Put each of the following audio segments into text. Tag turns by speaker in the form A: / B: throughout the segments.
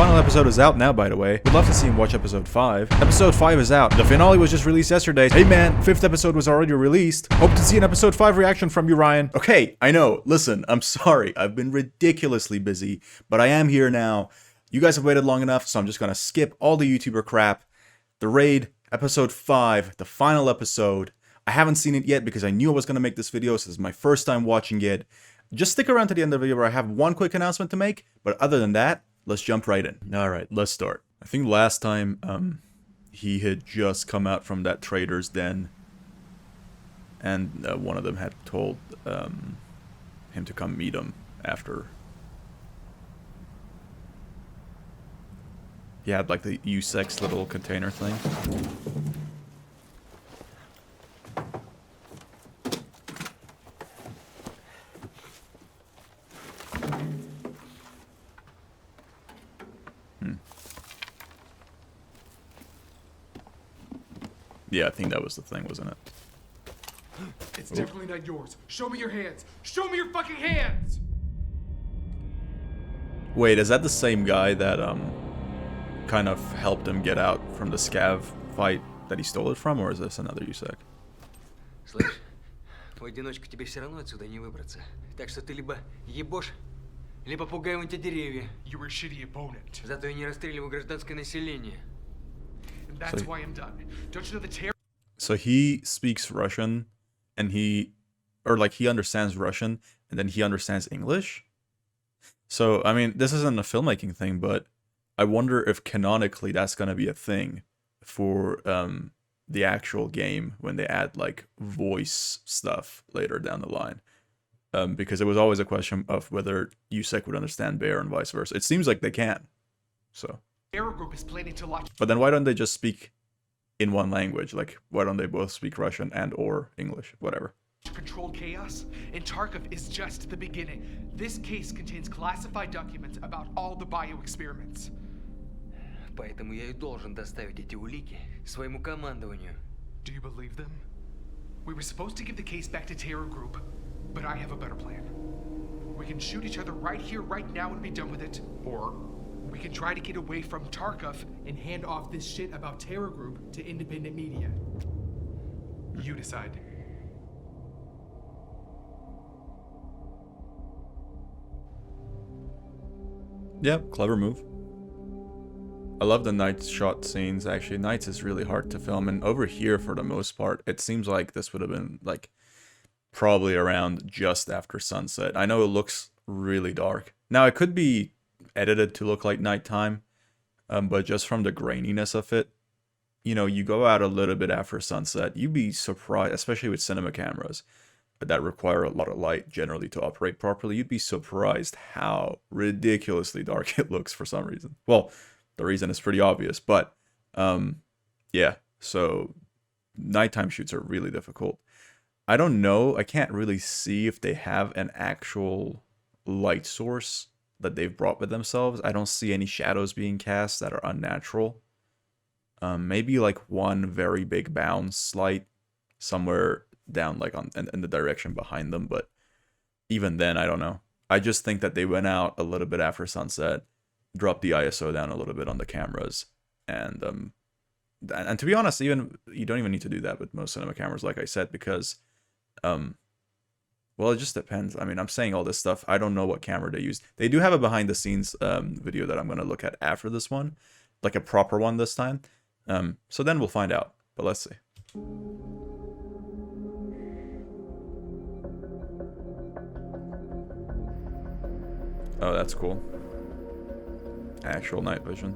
A: final episode is out now, by the way. We'd love to see him watch episode 5. Episode 5 is out. The finale was just released yesterday. Hey man, 5th episode was already released. Hope to see an episode 5 reaction from you, Ryan. Okay, I know. Listen, I'm sorry. I've been ridiculously busy, but I am here now. You guys have waited long enough, so I'm just gonna skip all the YouTuber crap. The Raid, episode 5, the final episode. I haven't seen it yet because I knew I was gonna make this video, so this is my first time watching it. Just stick around to the end of the video where I have one quick announcement to make, but other than that, let's jump right in. Alright, let's start. I think last time, he had just come out from that trader's den, and one of them had told him to come meet him after. He had like the U-Sex little container thing. Yeah, I think that was the thing, wasn't it?
B: It's definitely not yours. Show me your hands. Show me your fucking hands!
A: Wait, is that the same guy that kind of helped him get out from the scav fight that he stole it from, or is this another USEC?
C: Слышь, в одиночку тебе все равно отсюда не выбраться. Так что ты либо ебошь, либо пугай вон те деревья.
B: You were a shitty opponent.
C: Зато я не расстреливаю гражданское население.
B: That's why I'm done. Don't you know the terror?
A: So he speaks Russian, and he understands Russian, and then he understands English. So, I mean, this isn't a filmmaking thing, but I wonder if canonically that's gonna be a thing for the actual game when they add like voice stuff later down the line. Because it was always a question of whether USEC would understand Bear and vice versa. It seems like they can. So.
B: Terror group is planning to launch.
A: But then why don't they just speak in one language? Like, why don't they both speak Russian and or English? Whatever.
B: Controlled chaos, and Tarkov is just the beginning. This case contains classified documents about all the bio-experiments.
C: Поэтому я и должен доставить эти улики своему командованию.
B: Do you believe them? We were supposed to give the case back to Terror Group, but I have a better plan. We can shoot each other right here, right now, and be done with it. Or we can try to get away from Tarkov and hand off this shit about Terror Group to independent media. You decide.
A: Yep, clever move. I love the night shot scenes. Actually, nights is really hard to film, and over here, for the most part, it seems like this would have been like probably around just after sunset. I know it looks really dark. Now, it could be edited to look like nighttime, but just from the graininess of it, you know, you go out a little bit after sunset, you'd be surprised, especially with cinema cameras that require a lot of light generally to operate properly, you'd be surprised how ridiculously dark it looks for some reason. Well, the reason is pretty obvious, but yeah, so nighttime shoots are really difficult. I don't know, I can't really see if they have an actual light source that they've brought with themselves. I don't see any shadows being cast that are unnatural. Maybe like one very big bounce light somewhere down like in the direction behind them, but even then, I don't know. I just think that they went out a little bit after sunset, dropped the ISO down a little bit on the cameras, and to be honest, even you don't even need to do that with most cinema cameras, like I said, because well, it just depends. I mean, I'm saying all this stuff. I don't know what camera they used. They do have a behind the scenes video that I'm going to look at after this one, like a proper one this time. So then we'll find out, but let's see. Oh, that's cool. Actual night vision.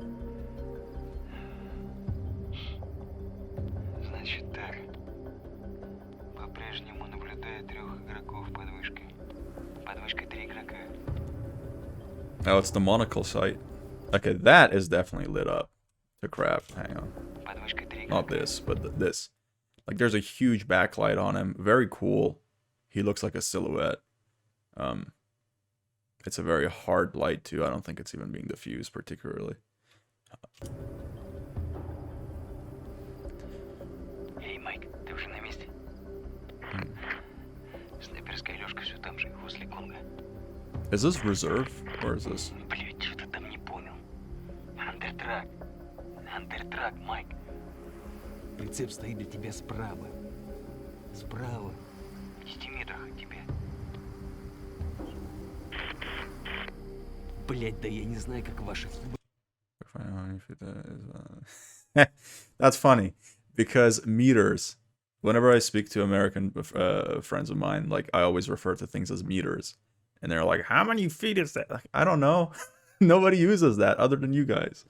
C: Значит так. По-прежнему наблюдаю 3 игроков под вышкой. Под вышкой 3 игрока.
A: Oh, it's the monocle site. Okay, that is definitely lit up to crap. Hang on.
C: Под вышкой 3 игрока.
A: Not this, but this. Like, there's a huge backlight on him. Very cool. He looks like a silhouette. It's a very hard light, too. I don't think it's even being diffused particularly.
C: Эй, Майк, ты уже на месте? Снайперская лёжка всё там же, возле Конга.
A: Is this reserve, or is this?
C: Блять, что-то там не понял. Андертрак. Андертрак, Майк.
D: Прицеп стоит для тебя справа. Справа.
C: В 10 метрах от тебя.
D: Блять, да я не знаю, как ваши...
A: That's funny because meters. Whenever I speak to American friends of mine, like I always refer to things as meters, and they're like, "How many feet is that?" Like, I don't know. Nobody uses that other than you guys.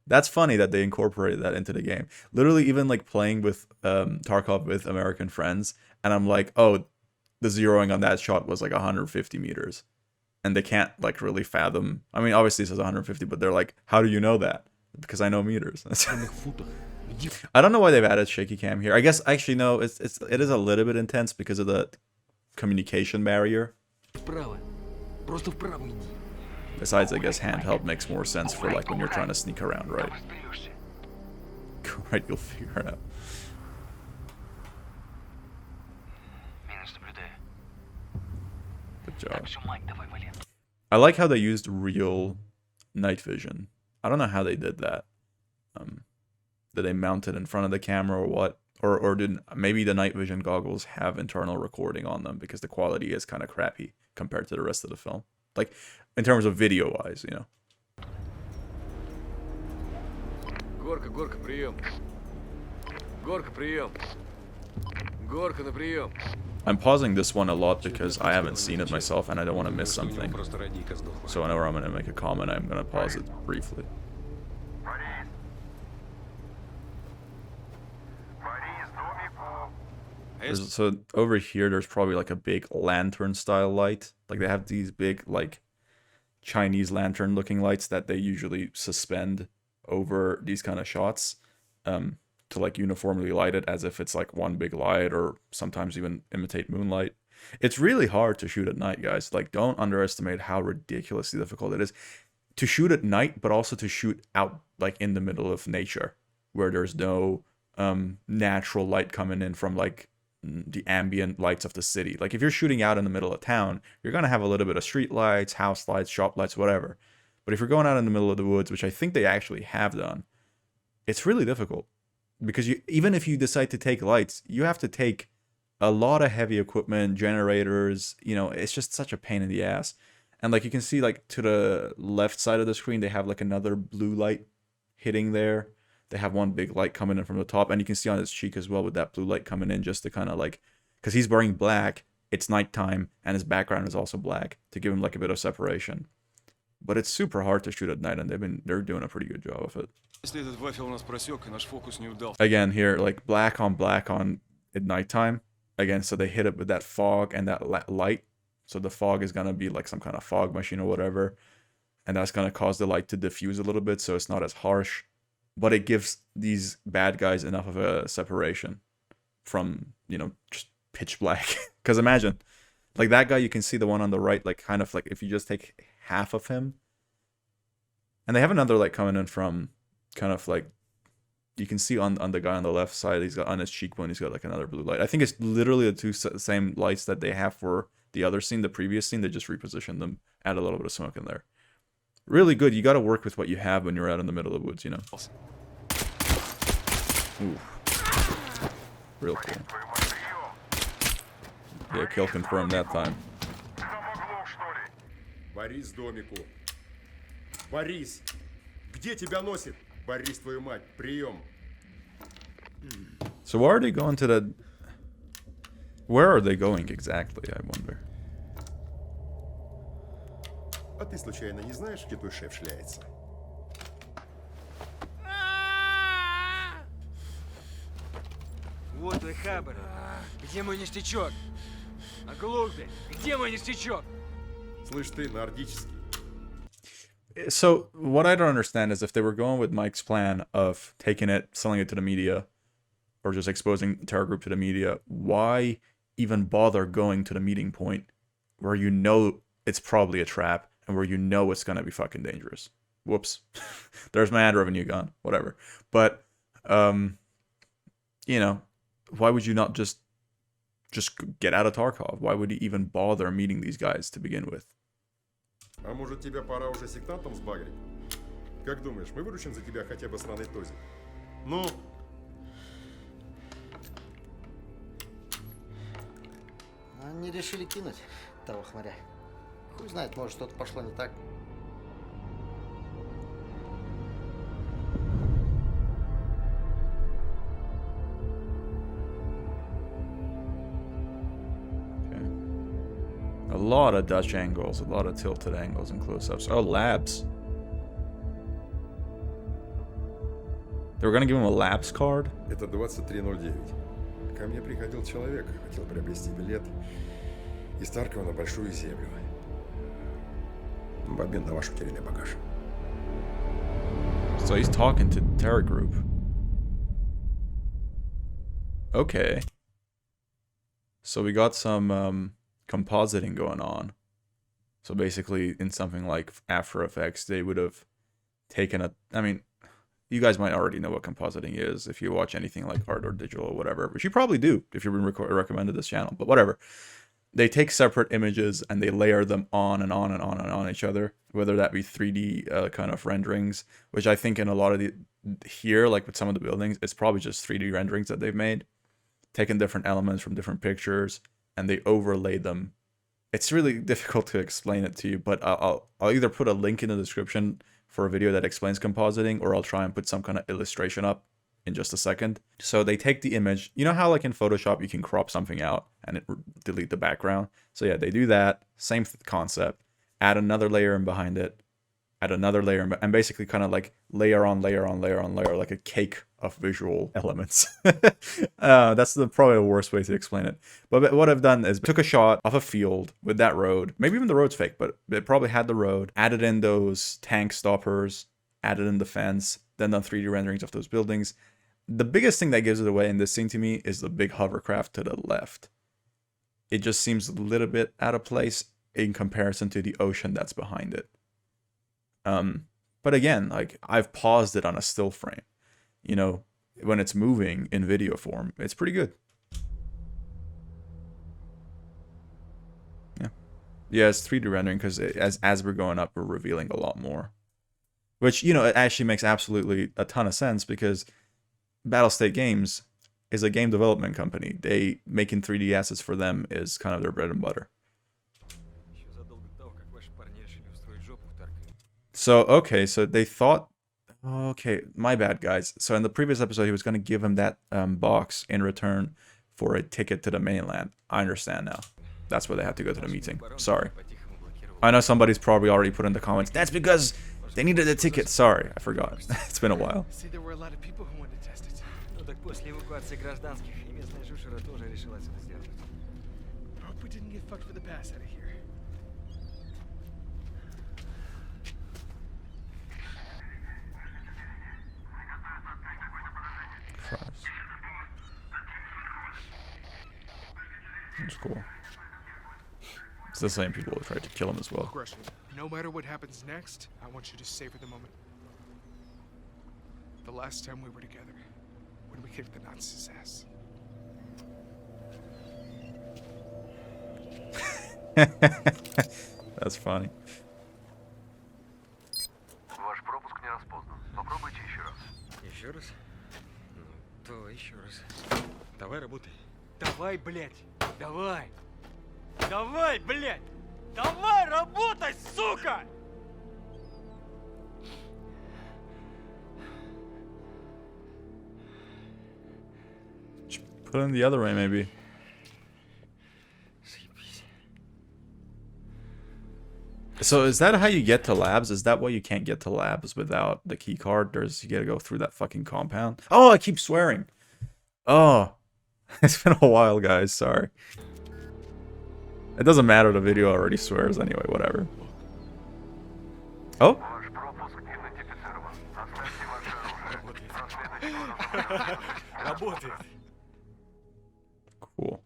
A: That's funny that they incorporated that into the game. Literally, even like playing with Tarkov with American friends, and I'm like, "Oh, the zeroing on that shot was like 150 meters," and they can't like really fathom. I mean, obviously it says 150, but they're like, "How do you know that?" Because I know meters. I don't know why they've added shaky cam here. I guess actually no, it is a little bit intense because of the communication barrier.
D: Вправо. Просто вправо иди.
A: Besides, I guess handheld makes more sense for like when you're trying to sneak around, right? Right, you'll figure it out.
C: Минус наблюдаю.
A: Good job.
C: Так, все, Майк, давай, вали.
A: I like how they used real night vision. I don't know how they did that. Did they mount it in front of the camera or what? Or did maybe the night vision goggles have internal recording on them because the quality is kind of crappy compared to the rest of the film. Like in terms of video wise, you know.
E: Горка, Горка, прием. Горка, прием. Горка, на прием.
A: I'm pausing this one a lot because I haven't seen it myself and I don't want to miss something. So whenever I'm going to make a comment, I'm going to pause it briefly. So over here, there's probably like a big lantern style light. Like they have these big like Chinese lantern looking lights that they usually suspend over these kind of shots to like uniformly light it as if it's like one big light, or sometimes even imitate moonlight. It's really hard to shoot at night, guys. Like don't underestimate how ridiculously difficult it is to shoot at night, but also to shoot out like in the middle of nature where there's no natural light coming in from like the ambient lights of the city. Like if you're shooting out in the middle of town, you're going to have a little bit of street lights, house lights, shop lights, whatever. But if you're going out in the middle of the woods, which I think they actually have done, it's really difficult because even if you decide to take lights, you have to take a lot of heavy equipment, generators, you know, it's just such a pain in the ass. And like you can see like to the left side of the screen, they have like another blue light hitting there. They have one big light coming in from the top, and you can see on his cheek as well with that blue light coming in just to kind of like, because he's wearing black, it's nighttime, and his background is also black to give him like a bit of separation. But it's super hard to shoot at night, and they're doing a pretty good job of it. Again, here, like black on at nighttime. Again, so they hit it with that fog and that light. So the fog is gonna be like some kind of fog machine or whatever, and that's gonna cause the light to diffuse a little bit, so it's not as harsh. But it gives these bad guys enough of a separation from, you know, just pitch black. Because imagine, like that guy, you can see the one on the right, like kind of like if you just take half of him. And they have another light coming in from kind of like, you can see on the guy on the left side, he's got on his cheekbone, he's got like another blue light. I think it's literally the two same lights that they have for the other scene, the previous scene. They just repositioned them, add a little bit of smoke in there. Really good. You got to work with what you have when you're out in the middle of the woods, you know. Ooh. Real cool. Yeah, kill confirmed that time.
F: Борис, домику. Борис, где тебя носит? Борис, твою мать, прием.
A: So where are they going to the... Where are they going exactly, I wonder?
F: А ты случайно не знаешь, где твой шеф шляется?
C: Вот твой хабар. Где мой ништячок? Оглохли. Где мой ништячок?
F: Слышь ты, нордический.
A: So what I don't understand is if they were going with Mike's plan of taking it, selling it to the media, or just exposing Terror Group to the media, why even bother going to the meeting point where you know it's probably a trap and where you know it's gonna be fucking dangerous? Whoops. There's my ad revenue gone. Whatever. But you know, why would you not just get out of Tarkov? Why would you even bother meeting these guys to begin with?
F: А может тебе пора уже сектантом сбагрить? Как думаешь, мы выручим за тебя хотя бы сраный тозик? Ну?
G: Они решили кинуть того хмыря. Хуй знает, может, что-то пошло не так.
A: A lot of Dutch angles, a lot of tilted angles and close-ups. Oh, labs. They were gonna give him a labs card?
F: Это 2309. Ко мне приходил человек, хотел приобрести билет из Таркова на Большую Землю. В обмен на ваш утерянный багаж.
A: So he's talking to Terra Group. Okay. So we got some compositing going on. So basically, in something like After Effects, they would have taken a... I mean, you guys might already know what compositing is if you watch anything like art or digital or whatever, which you probably do if you've been recommended this channel, but whatever. They take separate images and they layer them on and on and on and on each other, whether that be 3D kind of renderings, which I think in a lot of the... Here, like with some of the buildings, it's probably just 3D renderings that they've made, taken different elements from different pictures, and they overlay them. It's really difficult to explain it to you, but I'll either put a link in the description for a video that explains compositing, or I'll try and put some kind of illustration up in just a second. So they take the image, you know how like in Photoshop you can crop something out and it delete the background? So yeah, they do that, same concept, add another layer in behind it, add another layer, and basically kind of like layer on layer on layer on layer, like a cake of visual elements. That's probably the worst way to explain it. But what I've done is took a shot of a field with that road. Maybe even the road's fake, but it probably had the road. Added in those tank stoppers, added in the fence, then done 3D renderings of those buildings. The biggest thing that gives it away in this scene to me is the big hovercraft to the left. It just seems a little bit out of place in comparison to the ocean that's behind it. But again, like I've paused it on a still frame. You know, when it's moving in video form, it's pretty good. Yeah. Yeah, it's 3D rendering because as we're going up, we're revealing a lot more. Which, you know, it actually makes absolutely a ton of sense because Battlestate Games is a game development company. Making 3D assets for them is kind of their bread and butter. So, okay, so they thought... Okay, my bad, guys. So in the previous episode, he was going to give him that box in return for a ticket to the mainland. I understand now. That's why they had to go to the meeting. Sorry. I know somebody's probably already put in the comments, that's because they needed a ticket. Sorry, I forgot. It's been a while.
B: See, there were a lot of people who wanted to test it.
C: Ну так после эвакуации гражданских и местная жушера тоже решилась это сделать.
B: Hope we didn't get fucked for the pass out of here.
A: Christ. That's cool. It's the same people who tried to kill him as well.
B: Aggression. No matter what happens next, I want you to savor the moment. The last time we were together, when we kicked the Nazis' ass.
A: That's funny.
E: Ваш пропуск не распознан. Попробуйте еще раз.
C: Еще раз? Ну, то еще раз. Давай работай. Давай, блядь! Давай! Давай, блядь! Давай работай, сука!
A: Put it in the other way, maybe. So is that how you get to labs? Is that why you can't get to labs without the key card? You gotta go through that fucking compound? Oh, I keep swearing. Oh, it's been a while, guys. Sorry. It doesn't matter. The video already swears anyway. Whatever. Oh.
E: Ваш пропуск идентифицирован. Оставьте ваше оружие.
C: Работает.
A: Cool.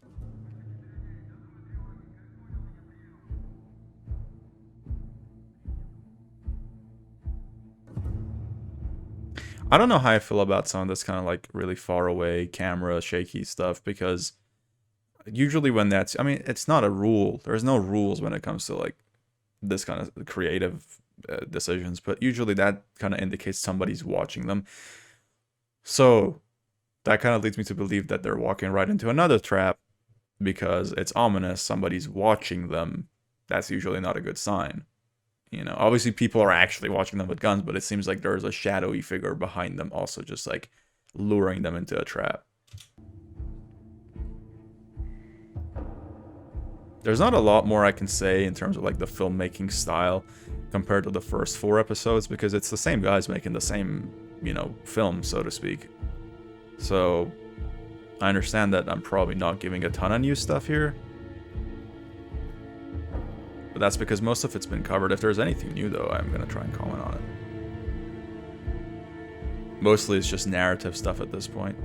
A: I don't know how I feel about some of this kind of like really far away camera shaky stuff, because usually when that's, I mean, it's not a rule. There's no rules when it comes to like this kind of creative decisions, but usually that kind of indicates somebody's watching them. So that kind of leads me to believe that they're walking right into another trap because it's ominous. Somebody's watching them. That's usually not a good sign. You know, obviously people are actually watching them with guns, but it seems like there's a shadowy figure behind them also just like luring them into a trap. There's not a lot more I can say in terms of like the filmmaking style compared to the first 4 episodes because it's the same guys making the same, you know, film, so to speak. So I understand that I'm probably not giving a ton of new stuff here. But that's because most of it's been covered. If there's anything new though, I'm going to try and comment on it. Mostly it's just narrative stuff at this point.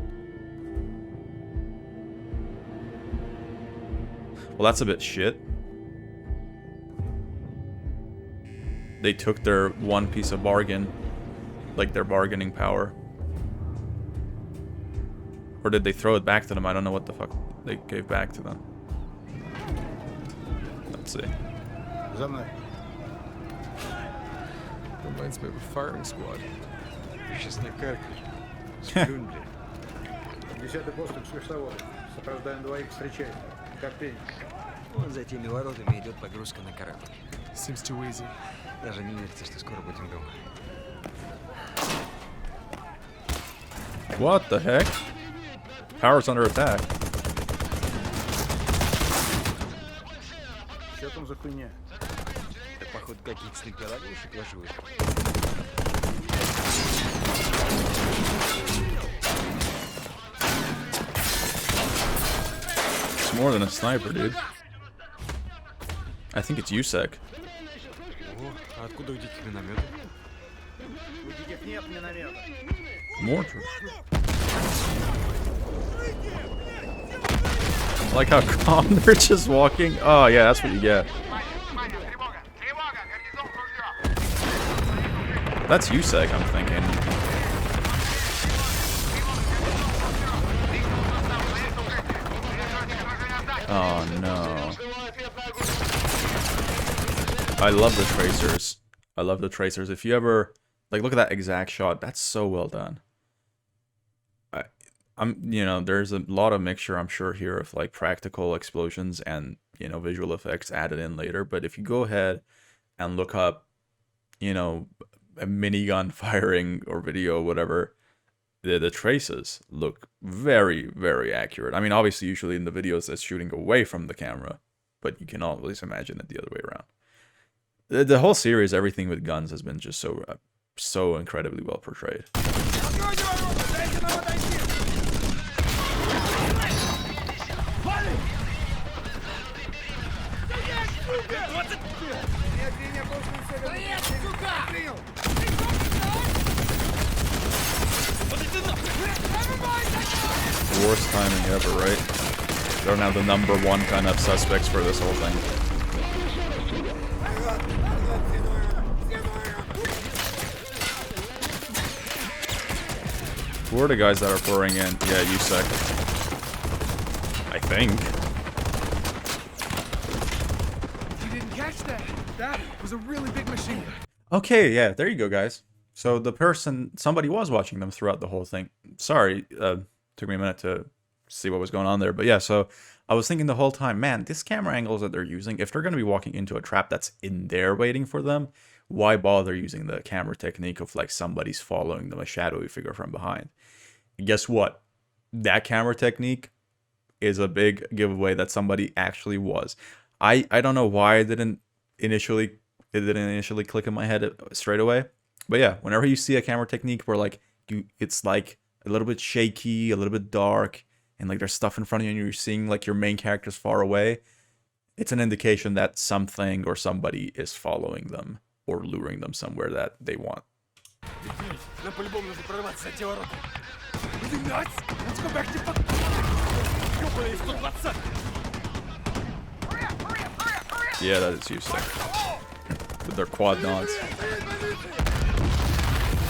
A: Well, that's a bit shit. They took their one piece of bargain, like their bargaining power. Or did they throw it back to them? I don't know what the fuck they gave back to them. Let's see.
H: Reminds me of a firing squad.
C: Сейчас накаркаешь. Сплюнь, блядь.
I: 10-й пост экскурсовод. Сопровождаем 2 встречаем. Как ты?
C: Вон за теми воротами идет погрузка на корабль.
B: Seems too easy.
C: Даже не верится, что скоро будем дома.
A: What the heck? Power's under attack.
I: Что там за хуйня?
C: Это, походу, какие-то снайпера лягушек ложуют.
A: It's more than a sniper, dude. I think it's Yusek.
C: Ого, а откуда у диких минометы?
I: У диких нет миномета.
A: Mortar. Like how calm they're just walking. Oh yeah, that's what you get. That's Yusek, I'm thinking. Oh no. I love the tracers. I love the tracers. If you ever like look at that exact shot, that's so well done. You know, there's a lot of mixture, I'm sure, here of like practical explosions and, you know, visual effects added in later. But if you go ahead and look up, you know, a minigun firing or video, whatever, the traces look very, very accurate. I mean, obviously, usually in the videos, it's shooting away from the camera, but you can always imagine it the other way around. The whole series, everything with guns has been just so incredibly well portrayed. Worst timing ever, right? Don't have the #1 kind of suspects for this whole thing. Who are the guys that are pouring in? Yeah, Yusek. I think.
B: You didn't catch that. That was a really big machine.
A: Okay, yeah, there you go, guys. So the somebody was watching them throughout the whole thing. Sorry, took me a minute to see what was going on there. But yeah, so I was thinking the whole time, man, these camera angles that they're using, if they're going to be walking into a trap that's in there waiting for them, why bother using the camera technique of like somebody's following them, a shadowy figure from behind? And guess what? That camera technique is a big giveaway that somebody actually was. I don't know why it didn't initially click in my head straight away. But yeah, whenever you see a camera technique where like it's like a little bit shaky, a little bit dark, and like there's stuff in front of you and you're seeing like your main characters far away, it's an indication that something or somebody is following them or luring them somewhere that they want. Yeah, that is useless. With their quad nods.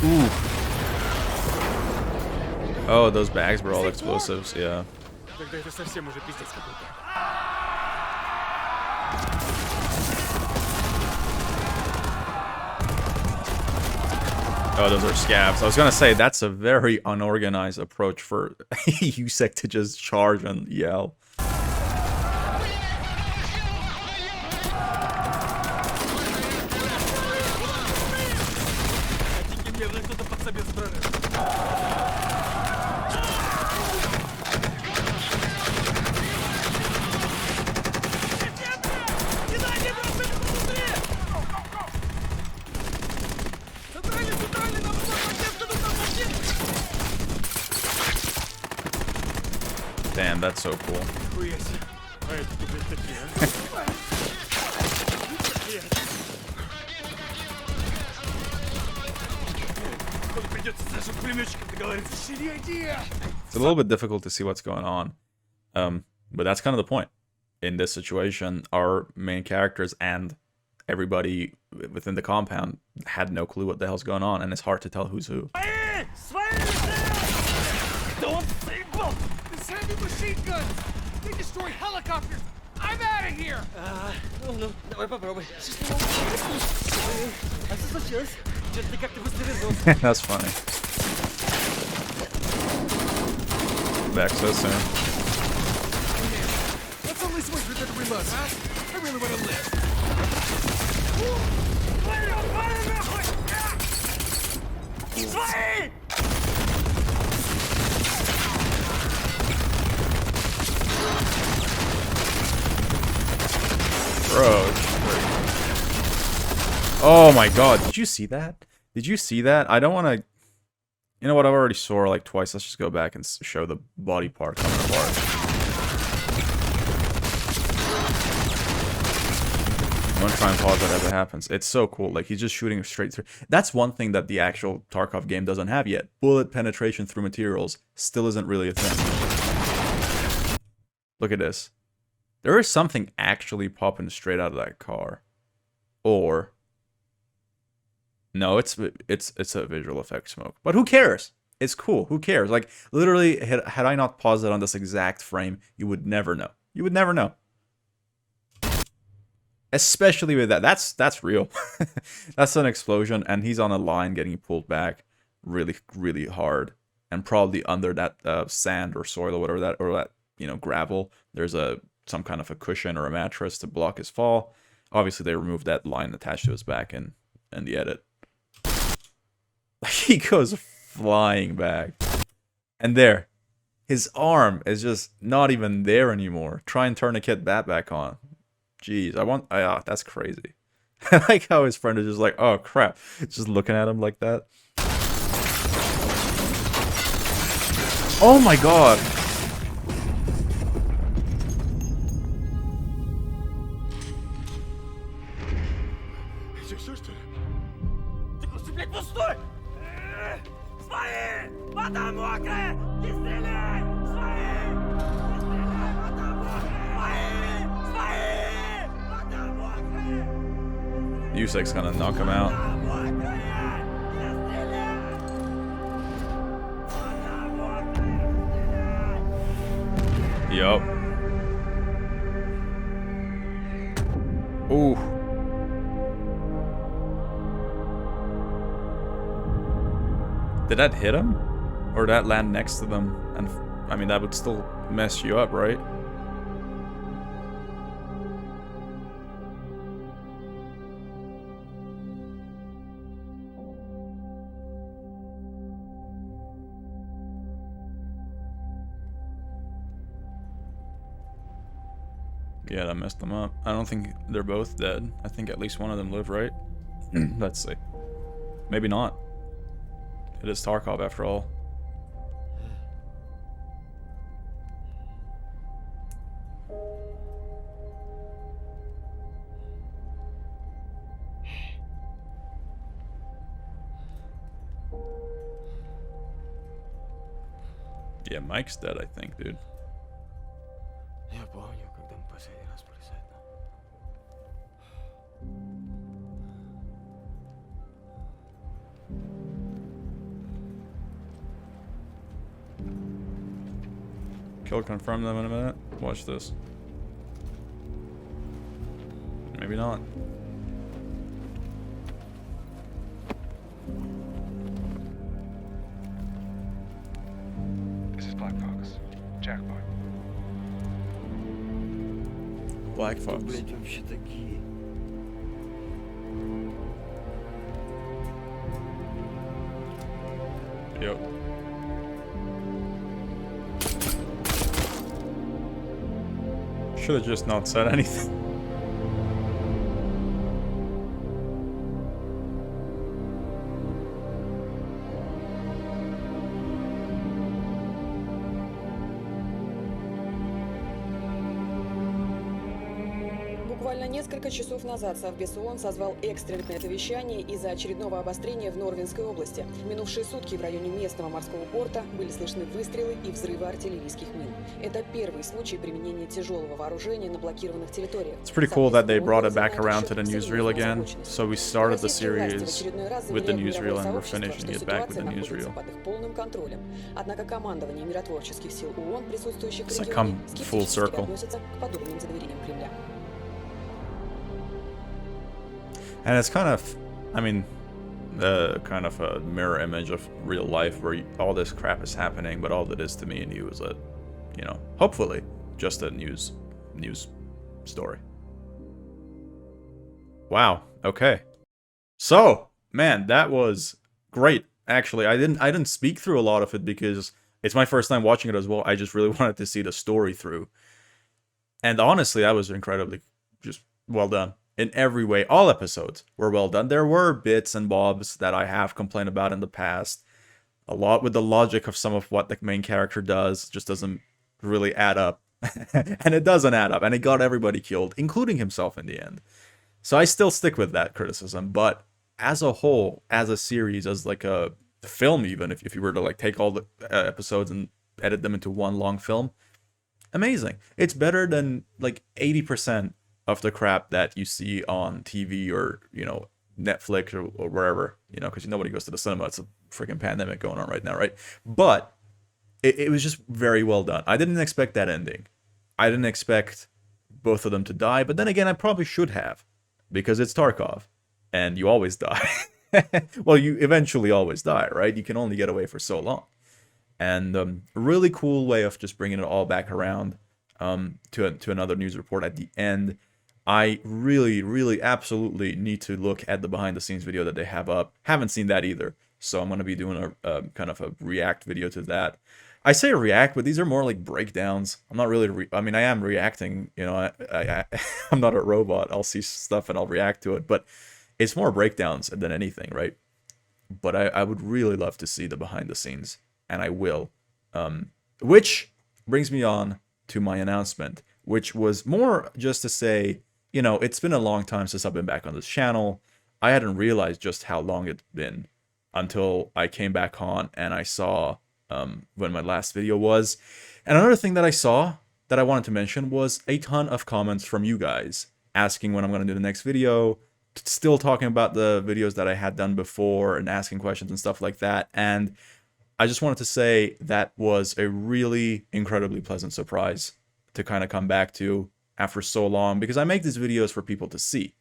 A: Ooh. Oh, those bags were all explosives, yeah. Oh, those are scabs. I was gonna say, that's a very unorganized approach for USEC to just charge and yell. Damn, that's so cool. It's a little bit difficult to see what's going on, but that's kind of the point. In this situation, our main characters and everybody within the compound had no clue what the hell's going on, and it's hard to tell who's who.
B: This heavy machine guns! They destroy helicopters! I'm out of here!
C: Ну, давай попробуй. А что случилось? Что-то ты как-то быстро вернулся.
A: That's funny. Back so soon.
B: Let's only switch with the reload, huh? I really want to live.
A: Bro. Oh my god, did you see that? Did you see that? I don't want to... You know what, I've already saw her like twice. Let's just go back and show the body part coming apart. I'm gonna try and pause that as it happens. It's so cool. Like, he's just shooting straight through. That's one thing that the actual Tarkov game doesn't have yet. Bullet penetration through materials still isn't really a thing. Look at this. There is something actually popping straight out of that car. Or... No, it's a visual effect smoke. But who cares? It's cool. Who cares? Like, literally, had I not paused it on this exact frame, you would never know. You would never know. Especially with that. That's real. That's an explosion, and he's on a line getting pulled back really, really hard. And probably under that sand or soil or whatever that, you know, gravel. There's some kind of a cushion or a mattress to block his fall. Obviously, they removed that line attached to his back in the edit. He goes flying back. And there. His arm is just not even there anymore. Try and tourniquet that back on. Jeez, that's crazy. I like how his friend is just like, oh crap. Just looking at him like that. Oh my god. Yusek's gonna knock him out. Yup. Ooh. Did that hit him? Or did that land next to them? And I mean, that would still mess you up, right? Yeah, that messed them up. I don't think they're both dead. I think at least one of them lived, right? Let's see. Maybe not. It is Tarkov after all. Yeah, Mike's dead, I think, dude.
C: Я помню, когда мы последний раз были заодно.
A: Kill confirm them in a minute. Watch this. Maybe not.
B: Black Fox. Jackpot.
A: Black
D: Кто,
A: Fox.
D: блядь, вообще такие?
A: Yep. Should have just not said anything.
J: Буквально несколько часов назад Совбез ООН созвал экстренное совещание из-за очередного обострения в Норвинской области. В минувшие сутки в районе местного морского порта были слышны выстрелы и взрывы артиллерийских мин. Это первый случай применения тяжелого вооружения на блокированных территориях.
A: It's pretty cool that they brought it back around to the newsreel again. So we started the series with the newsreel and we're finishing it back with the newsreel.
J: Под их полным контролем. Однако командование миротворческих сил ООН, присутствующих в
A: It's like
J: регионе,
A: come full
J: скептически
A: circle.
J: относятся к подобным заверениям Кремля.
A: And it's kind of, I mean, kind of a mirror image of real life where all this crap is happening, but all that is to me and you is a, you know, hopefully just a news story. Wow. Okay. So, man, that was great. Actually, I didn't speak through a lot of it because it's my first time watching it as well. I just really wanted to see the story through. And honestly, that was incredibly just well done. In every way, all episodes were well done. There were bits and bobs that I have complained about in the past. A lot with the logic of some of what the main character does just doesn't really add up. And it doesn't add up. And it got everybody killed, including himself in the end. So I still stick with that criticism. But as a whole, as a series, as like a film even, if you were to like take all the episodes and edit them into one long film, amazing. It's better than like 80% of the crap that you see on TV or, you know, Netflix or wherever, you know, because nobody goes to the cinema. It's a freaking pandemic going on right now, right? But it was just very well done. I didn't expect that ending. I didn't expect both of them to die, but then again, I probably should have, because it's Tarkov, and you always die. Well, you eventually always die, right? You can only get away for so long. And a really cool way of just bringing it all back around to another news report at the end. I really, absolutely need to look at the behind-the-scenes video that they have up. Haven't seen that either, so I'm going to be doing a kind of a react video to that. I say react, but these are more like breakdowns. I'm not really, I mean, I am reacting, you know, I'm not a robot. I'll see stuff and I'll react to it, but it's more breakdowns than anything, right? But I would really love to see the behind-the-scenes, and I will. Which brings me on to my announcement, which was more just to say, you know, it's been a long time since I've been back on this channel. I hadn't realized just how long it's been until I came back on and I saw when my last video was. And another thing that I saw that I wanted to mention was a ton of comments from you guys asking when I'm going to do the next video, still talking about the videos that I had done before and asking questions and stuff like that. And I just wanted to say that was a really incredibly pleasant surprise to kind of come back to after so long, because I make these videos for people to see.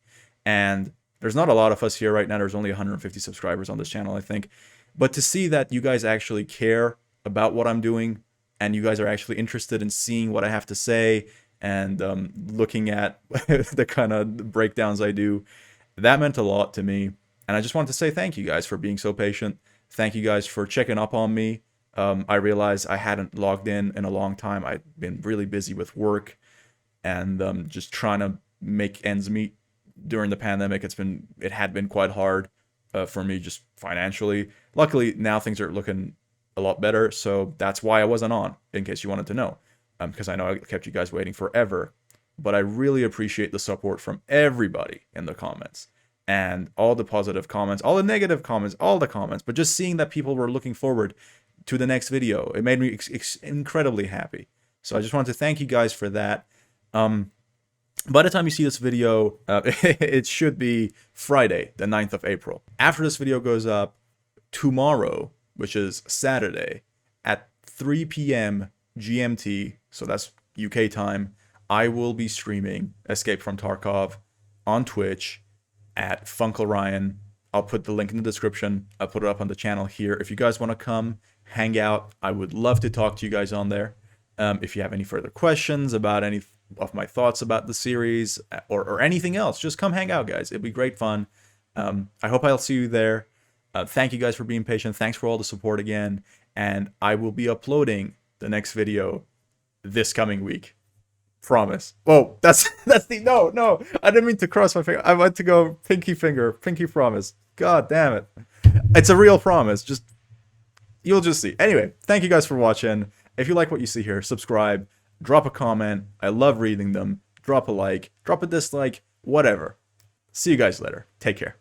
A: And there's not a lot of us here right now. There's only 150 subscribers on this channel, I think. But to see that you guys actually care about what I'm doing and you guys are actually interested in seeing what I have to say and looking at the kind of breakdowns I do, that meant a lot to me. And I just wanted to say thank you guys for being so patient. Thank you guys for checking up on me. I realized I hadn't logged in a long time. I'd been really busy with work and just trying to make ends meet during the pandemic. It had been quite hard for me just financially. Luckily, now things are looking a lot better, so that's why I wasn't on, in case you wanted to know, because I know I kept you guys waiting forever. But I really appreciate the support from everybody in the comments, and all the positive comments, all the negative comments, all the comments, but just seeing that people were looking forward to the next video, it made me incredibly happy. So I just wanted to thank you guys for that. By the time you see this video, it should be Friday, the 9th of April. After this video goes up, tomorrow, which is Saturday, at 3 p.m. GMT, so that's UK time, I will be streaming Escape from Tarkov on Twitch at Funkle Ryan. I'll put the link in the description. I'll put it up on the channel here. If you guys want to come, hang out. I would love to talk to you guys on there. If you have any further questions about any of my thoughts about the series or anything else, just come hang out, guys. It'd be great fun. I hope I'll see you there. Thank you guys for being patient. Thanks for all the support again. And I will be uploading the next video this coming week. Promise. Whoa, that's the no. I didn't mean to cross my finger. I meant to go pinky promise. God damn it. It's a real promise. You'll just see. Anyway, thank you guys for watching. If you like what you see here, subscribe, drop a comment. I love reading them. Drop a like, drop a dislike, whatever. See you guys later. Take care.